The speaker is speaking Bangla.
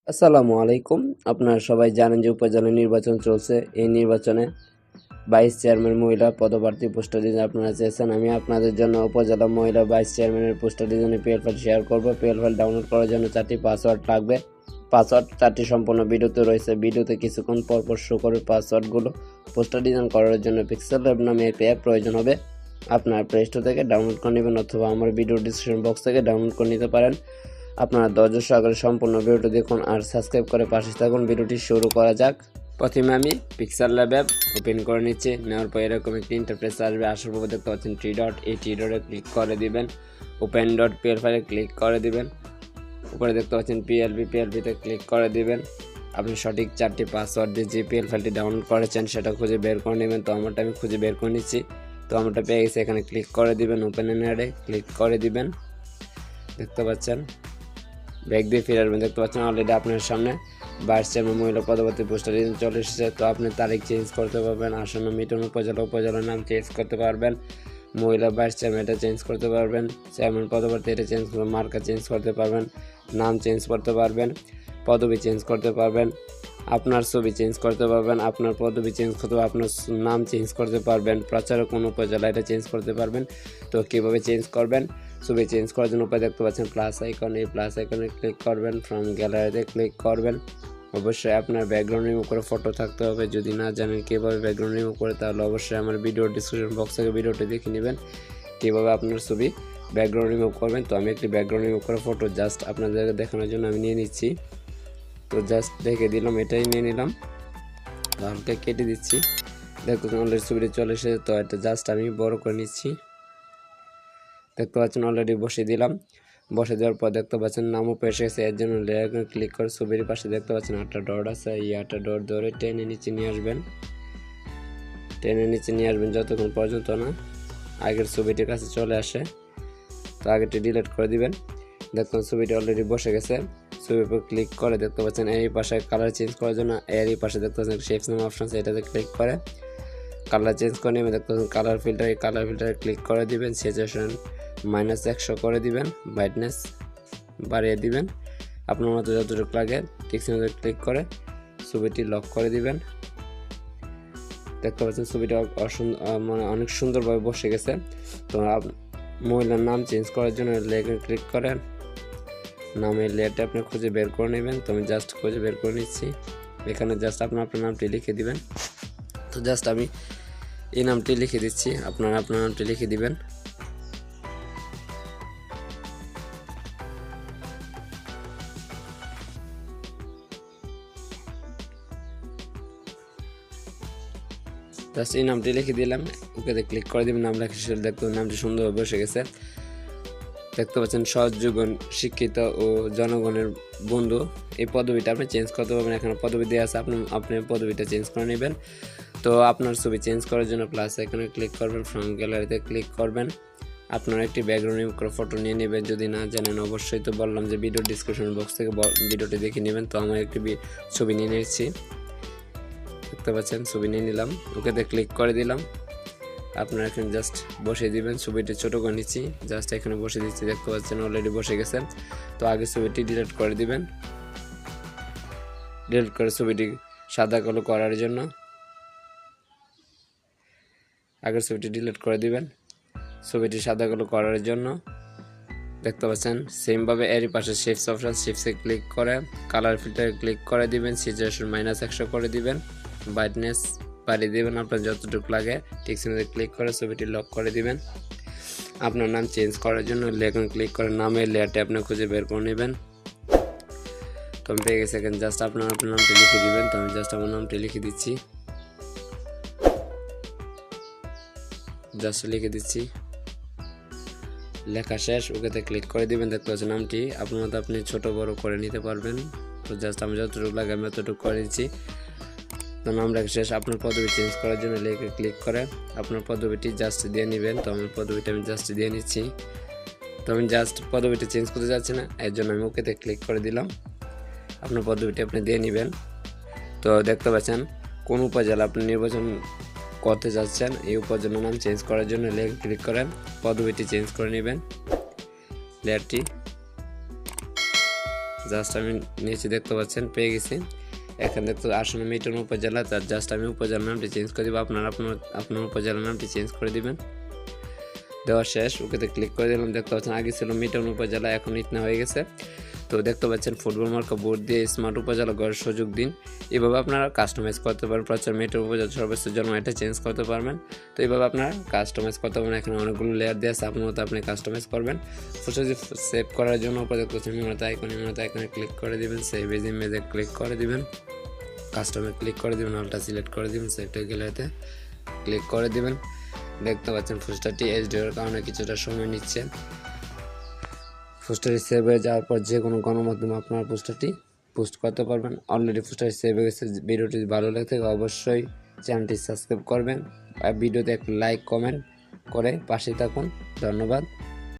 আসসালামু আলাইকুম। আপনারা সবাই জানেন যে উপজেলা নির্বাচন চলছে। এই নির্বাচনে 22 চেয়ারম্যান মহিলা পদপ্রার্থী পোস্টার ডিজাইন আপনারা চেয়েছেন। আমি আপনাদের জন্য উপজেলা মহিলা 22 চেয়ারম্যানের পোস্টার ডিজাইনের পিএল ফাইল শেয়ার করব। পিএল ফাইল ডাউনলোড করার জন্য 4টি পাসওয়ার্ড লাগবে। পাসওয়ার্ড 4টি সম্পূর্ণ ভিডিওতে রয়েছে। ভিডিওতে কিছুক্ষণ পরপর শো করে পাসওয়ার্ডগুলো। পোস্টার ডিজাইন করার জন্য পিক্সেল ল্যাব নামে একটি অ্যাপ প্রয়োজন হবে। আপনার প্লে স্টোর থেকে ডাউনলোড করে নেবেন অথবা আমার ভিডিও ডিসক্রিপশন বক্স থেকে ডাউনলোড করে নিতে পারেন। আপনারা ধৈর্য সহকারে সম্পূর্ণ ভিডিওটি দেখুন আর সাবস্ক্রাইব করে পাশে থাকুন। ভিডিওটি শুরু করা যাক। প্রথমে আমি পিক্সেল ল্যাব অ্যাপ ওপেন করে নিচ্ছি। নেওয়ার পর এরকম একটি ইন্টারফেস আসবে। আসার পর দেখতে পাচ্ছেন থ্রি ডট, এই থ্রি ডটে ক্লিক করে দিবেন। ওপেন ডট পিএল ফাইলে ক্লিক করে দিবেন। উপরে দেখতে পাচ্ছেন পিএলপিতে ক্লিক করে দিবেন। আপনি সঠিক 4টি পাসওয়ার্ড দিয়ে যে পিএল ফাইলটি ডাউনলোড করেছেন সেটা খুঁজে বের করে নেবেন। তো আমারটা আমি খুঁজে বের করে নিচ্ছি। তো আমারটা পেয়ে গেছে। এখানে ক্লিক করে দিবেন। ওপেন এন অ্যাডে ক্লিক করে দিবেন। দেখতে পাচ্ছেন ব্যাক দিয়ে ফিরে আসবেন। দেখতে পাচ্ছেন অলরেডি আপনার সামনে 22 চেয়ারম্যান মহিলা পদপ্রার্থী পোস্টার চলে এসেছে। তো আপনি তারিখ চেঞ্জ করতে পারবেন, আসন্ন মিটন উপজেলার নাম চেঞ্জ করতে পারবেন, মহিলা 22 চেয়ারম্যান এটা চেঞ্জ করতে পারবেন, চেয়ারম্যান পদপ্রার্থী এটা চেঞ্জ করতে, মার্কা চেঞ্জ করতে পারবেন, নাম চেঞ্জ করতে পারবেন, পদবি চেঞ্জ করতে পারবেন, আপনার ছবি চেঞ্জ করতে পারবেন, আপনার পদবি চেঞ্জ করতে পারবেন, আপনার নাম চেঞ্জ করতে পারবেন, প্রচারক কোন উপজেলা এটা চেঞ্জ করতে পারবেন। তো কীভাবে চেঞ্জ করবেন? ছবি চেঞ্জ করার জন্য উপায় দেখতে পাচ্ছেন প্লাস আইকন, এই প্লাস আইকনে ক্লিক করবেন, ফ্রম গ্যালারিতে ক্লিক করবেন। অবশ্যই আপনার ব্যাকগ্রাউন্ড রিমুভ করে ফটো থাকতে হবে। যদি না জানেন কীভাবে ব্যাকগ্রাউন্ড রিমুভ করে তাহলে অবশ্যই আমার ভিডিও ডিসক্রিপশন বক্স থেকে ভিডিওটি দেখে নেবেন কীভাবে আপনার ছবি ব্যাকগ্রাউন্ড রিমুভ করবেন। তো আমি একটি ব্যাকগ্রাউন্ড রিমুভ করে ফটো জাস্ট আপনাদের দেখানোর জন্য আমি নিয়ে নিচ্ছি। তো জাস্ট দেখে দিলাম, এটাই নিয়ে নিলাম। তো হালকা কেটে দিচ্ছি। দেখতে অলরেডি ছবিটি চলে এসেছে। তো এটা জাস্ট আমি বড় করে নিচ্ছি। দেখতে পাচ্ছেন অলরেডি বসিয়ে দিলাম। বসে দেওয়ার পর দেখতে পাচ্ছেন নামও পেয়ে এসেছে। এর জন্য লেয়ার ক্লিক করে ছবির পাশে দেখতে পাচ্ছেন 8টা ডট আছে। এই 8টা ডট ধরে টেনে নিচে নিয়ে আসবেন। যতক্ষণ পর্যন্ত না আগের ছবিটির কাছে চলে আসে। তো আগেটি ডিলিট করে দিবেন। দেখুন ছবিটি অলরেডি বসে গেছে। ছবির উপর ক্লিক করে দেখতে পাচ্ছেন এই পাশে কালার চেঞ্জ করার জন্য এর এই পাশে দেখতে পাচ্ছেন শেপস নাম অপশন আছে, এটাতে ক্লিক করে কালার চেঞ্জ করে নেবেন। দেখতে পাচ্ছেন কালার ফিল্টারে ক্লিক করে দিবেন। স্যাচুরেশন -100 করে দিবেন, ব্রাইটনেস বাড়িয়ে দিবেন আপনার মতো যতটুকু লাগে। টিক্সের ক্লিক করে ছবিটি লক করে দিবেন। দেখতে পাচ্ছেন ছবিটা মানে অনেক সুন্দরভাবে বসে গেছে। তো মহিলার নাম চেঞ্জ করার জন্য লেয়ারে ক্লিক করে নামের লেয়ারটা আপনি খুঁজে বের করে নেবেন। তো আমি জাস্ট খুঁজে বের করে নিচ্ছি। এখানে জাস্ট আপনার নামটি লিখে দিবেন। তো জাস্ট আমি এই নামটি লিখে দিচ্ছি, আপনার নামটি লিখে দিবেন। জাস্ট এই নামটি লিখে দিলাম। ওকেতে ক্লিক করে দিবেন। নাম লেখা শেষ। দেখতে নামটি সুন্দরভাবে বসে গেছে। দেখতে পাচ্ছেন সৎ, যুবন, শিক্ষিত ও জনগণের বন্ধু। এই পদবিটা আপনি চেঞ্জ করতে পারবেন। এখানে পদবি দেওয়া আছে, আপনি পদবিটা চেঞ্জ করে নেবেন। তো আপনার ছবি চেঞ্জ করার জন্য প্লাস এখানে ক্লিক করবেন, ফ্রম গ্যালারিতে ক্লিক করবেন। আপনার একটি ব্যাকগ্রাউন্ড রিমুভ করে ফটো নিয়ে নেবেন। যদি না জানেন অবশ্যই তো বললাম যে ভিডিও ডিসক্রিপশন বক্স থেকে ভিডিওটি দেখে নেবেন। তো আমার একটি ছবি নিয়ে নিচ্ছি। দেখতে পাচ্ছেন ছবি নিয়ে নিলাম। ওকেতে ক্লিক করে দিলাম। আপনারা এখানে জাস্ট বসিয়ে দিবেন। ছবিটি ছোটো করে নিচ্ছি, জাস্ট এখানে বসে দিচ্ছি। দেখতে পাচ্ছেন অলরেডি বসে গেছে। তো আগে ছবিটি ডিলিট করে দিবেন। ডিলিট করে ছবিটি সাদা কালো করার জন্য আগের ছবিটি ডিলিট করে দিবেন। ছবিটি সাদা কালো করার জন্য দেখতে পাচ্ছেন সেমভাবে এরই পাশে শেপস অপশন, শেপসে ক্লিক করে কালার ফিল্টারে ক্লিক করে দিবেন। স্যাচুরেশন -100 করে দিবেন, ব্রাইটনেস বাড়িয়ে দিবেন আপনার যতটুকু লাগে। টিক্সের ক্লিক করে ছবিটি লক করে দিবেন। আপনার নাম চেঞ্জ করার জন্য লেখন ক্লিক করে নামের লেয়ারটি আপনি খুঁজে বের করে নেবেন। তো আমি পেয়ে গেছি। এখানে জাস্ট আপনার নামটি লিখে দিবেন। তো আমি জাস্ট আমার নামটি লিখে দিচ্ছি, জাস্ট লিখে দিচ্ছি। লেখা শেষ। ওকেতে ক্লিক করে দিবেন। দেখতে পাচ্ছেন নামটি আপনার মতো আপনি ছোট বড় করে নিতে পারবেন। তো জাস্ট আমি যতটুকু লাগে আমি ততটুকু করে দিচ্ছি। তো নাম লেখা শেষ। আপনার পদবি চেঞ্জ করার জন্য লেখে ক্লিক করে আপনার পদবিটি জাস্ট দিয়ে নেবেন। তো আমার পদবিটা আমি জাস্ট দিয়ে নিচ্ছি। তো আমি জাস্ট পদবিটি চেঞ্জ করতে যাচ্ছি না, এর জন্য আমি ওকেতে ক্লিক করে দিলাম। আপনার পদবিটি আপনি দিয়ে নেবেন। তো দেখতে পাচ্ছেন কোন উপজেলা আপনি নির্বাচন করতে যাচ্ছেন, এই উপজেলার নাম চেঞ্জ করার জন্য লেখে ক্লিক করে পদবিটি চেঞ্জ করে নেবেন। লেয়ারটি জাস্ট আমি নিচে দেখতে পাচ্ছেন পেয়ে গেছি। এখানে দেখতে আসন্ন মিটন উপজেলা, তার জাস্ট আমি উপজেলার নামটি চেঞ্জ করে দিব। আপনার উপজেলার নামটি চেঞ্জ করে দিবেন। দেওয়া শেষ, ওকেতে ক্লিক করে দিলাম। দেখতে পাচ্ছেন আগে ছিল মিটন উপজেলা, এখন ইটনা হয়ে গেছে। তো দেখতে পাচ্ছেন ফুটবল মার্কা বোর্ড দিয়ে স্মার্ট উপজেলা গড়ার সুযোগ দিন। এভাবে আপনারা কাস্টমাইজ করতে পারেন। প্রচার মিটন উপজেলা সর্বোচ্চ জন্ম এটা চেঞ্জ করতে পারবেন। তো এইভাবে আপনারা কাস্টমাইজ করতে পারবেন। এখানে অনেকগুলো লেয়ার দিয়ে আছে, আপনার মতো আপনি কাস্টমাইজ করবেন। ফুটেজ সেভ করার জন্য উপরে দেখতে পাচ্ছেন ইমোতে আইকনে ক্লিক করে দিবেন। সেভ এজ ইমেজে ক্লিক করে দিবেন, কাস্টমে ক্লিক করে দিবেন, অলটা সিলেক্ট করে দিবেন, সেভ টু গ্যালারিতে ক্লিক করে দিবেন। দেখতে পাচ্ছেন পোস্টারটি এইচডি এর কারণে কিছুটা সময় নিচ্ছে। পোস্টারটি সেভ হয়ে যাওয়ার পর যে কোনো গণমাধ্যমে আপনার পোস্টারটি পোস্ট করতে পারবেন। অলরেডি পোস্টারটি সেভ হয়ে গেছে। ভিডিওটি ভালো লাগে থাকে অবশ্যই চ্যানেলটি সাবস্ক্রাইব করবেন আর ভিডিওতে একটা লাইক কমেন্ট করে পাশে থাকুন। ধন্যবাদ।